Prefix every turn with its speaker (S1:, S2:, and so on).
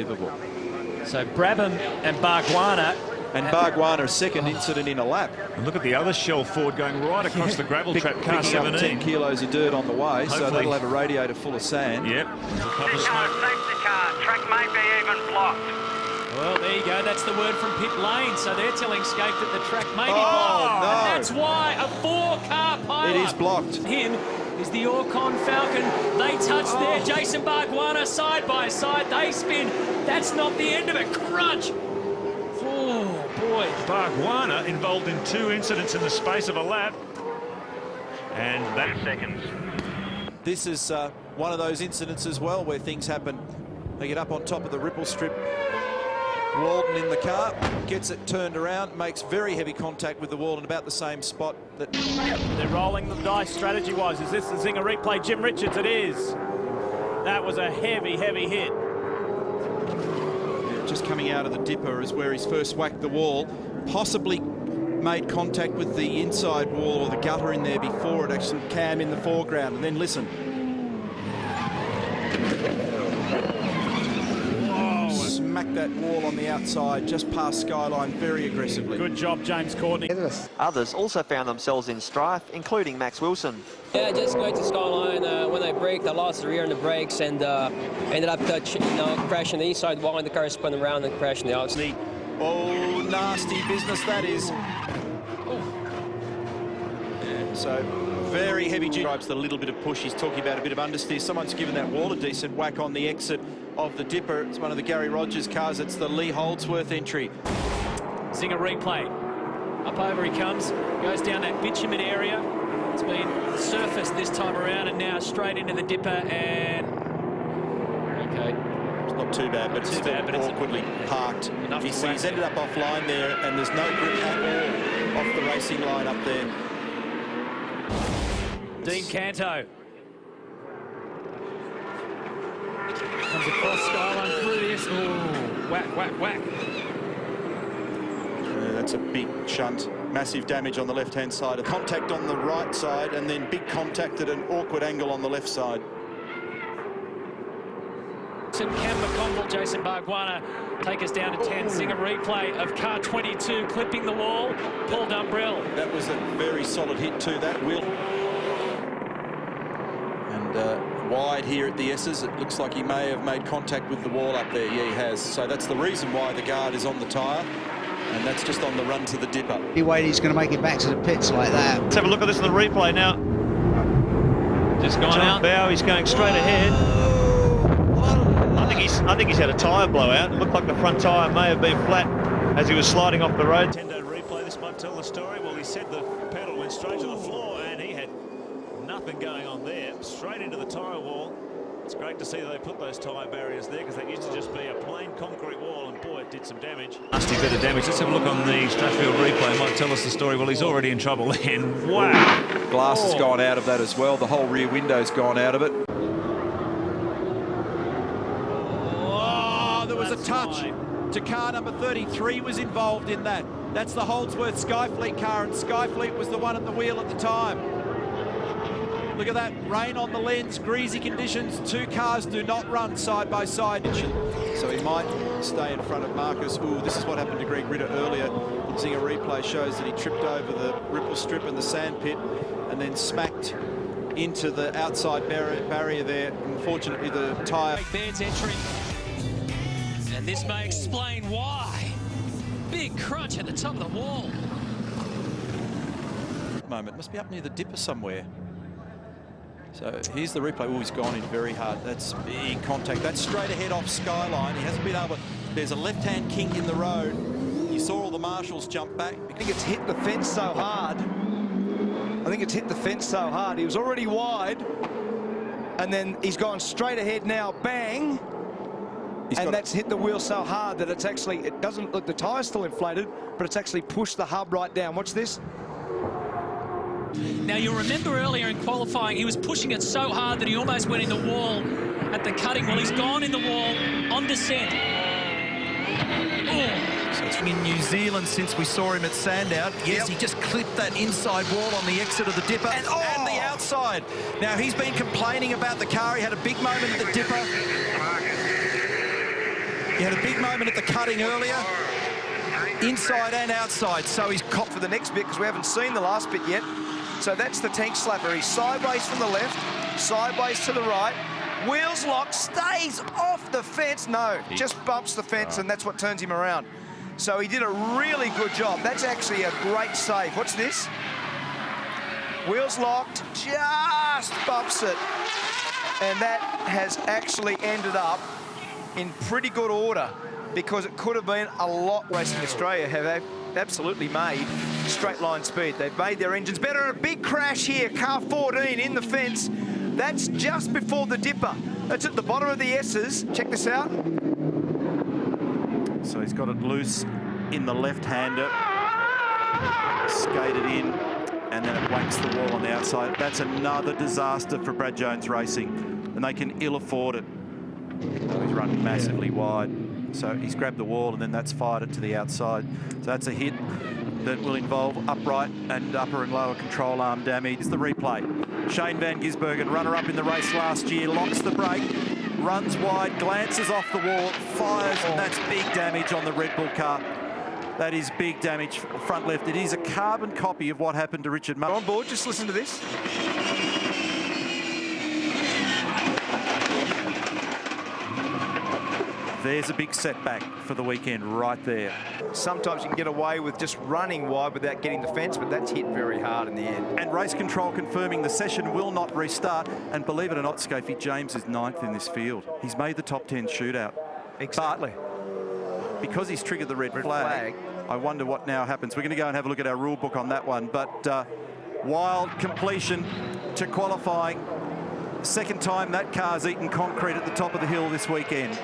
S1: Unbelievable.
S2: So Brabham and Bargwanna.
S1: And Bargwanna, a second incident in a lap.
S3: And look at the other shell Ford going right across the gravel trap, car
S1: picking up
S3: 17.
S1: 10 kilos of dirt on the way,
S3: Hopefully.
S1: so that'll have a radiator full of sand.
S3: Yep.
S4: Safety car, track may be even blocked.
S2: Well, there you go. That's the word from pit lane. So they're telling Skate that the track may be
S1: Oh,
S2: blocked.
S1: no.
S2: And that's why a 4-car pileup.
S1: It is blocked.
S2: Him is the Orcon Falcon. They touch there. Jason Bargwanna side by side. They spin. That's not the end of it. Crunch. Oh, boy.
S3: Bargwanna involved in 2 incidents in the space of a lap. And that seconds.
S1: This is one of those incidents as well where things happen. They get up on top of the ripple strip. Walden in the car, gets it turned around, makes very heavy contact with the wall in about the same spot.
S5: They're rolling the dice strategy-wise. Is this the Zinger replay? Jim Richards, it is. That was a heavy, heavy hit.
S1: Just coming out of the dipper is where he's first whacked the wall, possibly made contact with the inside wall or the gutter in there before it actually cam in the foreground. And then listen. Smack that wall on the outside, just past Skyline very aggressively.
S5: Good job, James Courtney.
S6: Others also found themselves in strife, including Max Wilson.
S7: Yeah, just going to Skyline. When I braked, I lost the rear in the brakes and ended up crashing the inside wall, and the car spun around and crashing the outside.
S1: Oh, nasty business that is. So very heavy duty. Drives the little bit of push. He's talking about a bit of understeer. Someone's given that wall a decent whack on the exit of the dipper. It's one of the Gary Rogers cars. It's the Lee Holdsworth entry.
S2: Zinger replay. Up over he comes. Goes down that bitumen area. It's been surfaced this time around and now straight into the dipper and... Okay.
S1: It's not too bad, but it's still awkwardly parked. He's ended up offline there and there's no grip at all off the racing line up there.
S2: Dean Canto. Comes across Skyline through this. Ooh, whack, whack, whack.
S1: That's a big shunt. Massive damage on the left-hand side. Contact on the right side and then big contact at an awkward angle on the left side.
S2: Cam McConville, Jason Bargwanna take us down to 10. Zinger replay of car 22 clipping the wall. Paul Dumbrell.
S1: That was a very solid hit to that wheel. And wide here at the Esses. It looks like he may have made contact with the wall up there. Yeah, he has. So that's the reason why the guard is on the tyre. And that's just on the run to the dipper.
S8: He waited, he's going to make it back to the pits like that.
S3: Let's have a look at this in the replay now.
S2: Just gone out.
S3: Bow, he's going straight ahead. I think he's had a tyre blowout. It looked like the front tyre may have been flat as he was sliding off the road. Nintendo replay, this might tell the story. Well, he said the pedal went straight to the floor and he had nothing going on there. Straight into the tyre wall. It's great to see that they put those tyre barriers there because that used to just be a plain concrete wall and boy, it did some damage. Nasty bit of damage. Let's have a look on the Strathfield replay. It might tell us the story. Well, he's already in trouble and wow.
S1: Glass has gone out of that as well. The whole rear window's gone out of it. Oh, there was a touch to car number 33 was involved in that. That's the Holdsworth Skyfleet car, and Skyfleet was the one at the wheel at the time. Look at that, rain on the lens, greasy conditions. 2 cars do not run side by side. So he might stay in front of Marcus. Ooh, this is what happened to Greg Ritter earlier. Zinger replay shows that he tripped over the ripple strip and the sand pit and then smacked into the outside barrier there. Unfortunately, the tyre...
S2: Baird's entry. And this may explain why. Big crunch at the top of the wall.
S1: Moment, must be up near the dipper somewhere. So here's the replay. Oh, he's gone in very hard. That's big contact. That's straight ahead off Skyline. He hasn't been able to... There's a left-hand kink in the road. You saw all the marshals jump back.
S9: I think it's hit the fence so hard. He was already wide. And then he's gone straight ahead now. Bang. And that's hit the wheel so hard that it's actually... It doesn't look... The tyre's still inflated, but it's actually pushed the hub right down. Watch this.
S2: Now, you'll remember earlier in qualifying, he was pushing it so hard that he almost went in the wall at the cutting. Well, he's gone in the wall on descent. Oh.
S1: So it's in New Zealand since we saw him at Sandown. Yes, he just clipped that inside wall on the exit of the dipper and the outside. Now, he's been complaining about the car. He had a big moment at the dipper. He had a big moment at the cutting earlier, inside and outside.
S9: So he's copped for the next bit because we haven't seen the last bit yet. So that's the tank slapper. He's sideways from the left, sideways to the right. Wheels locked, stays off the fence. No, just bumps the fence, and that's what turns him around. So he did a really good job. That's actually a great save. What's this? Wheels locked, just bumps it. And that has actually ended up in pretty good order, because it could have been a lot. Racing Australia have absolutely made straight line speed. They've made their engines better. A big crash here, car 14 in the fence. That's just before the dipper. That's at the bottom of the Esses. Check this out.
S1: So he's got it loose in the left-hander, skated in, and then it whacks the wall on the outside. That's another disaster for Brad Jones Racing, and they can ill afford it. Oh, he's run massively wide. So he's grabbed the wall, and then that's fired it to the outside. So that's a hit that will involve upright and upper and lower control arm damage. It's the replay. Shane Van Gisbergen, runner-up in the race last year, locks the brake, runs wide, glances off the wall, fires, and that's big damage on the Red Bull car. That is big damage front left. It is a carbon copy of what happened to Richard Mullins.
S9: On board, just listen to this.
S1: There's a big setback for the weekend right there.
S9: Sometimes you can get away with just running wide without getting the fence, but that's hit very hard in the end.
S1: And race control confirming the session will not restart. And believe it or not, Scafie, James is 9th in this field. He's made the top 10 shootout.
S9: Exactly.
S1: But because he's triggered the red flag, I wonder what now happens. We're going to go and have a look at our rule book on that one. But wild completion to qualifying. Second time that car's eaten concrete at the top of the hill this weekend.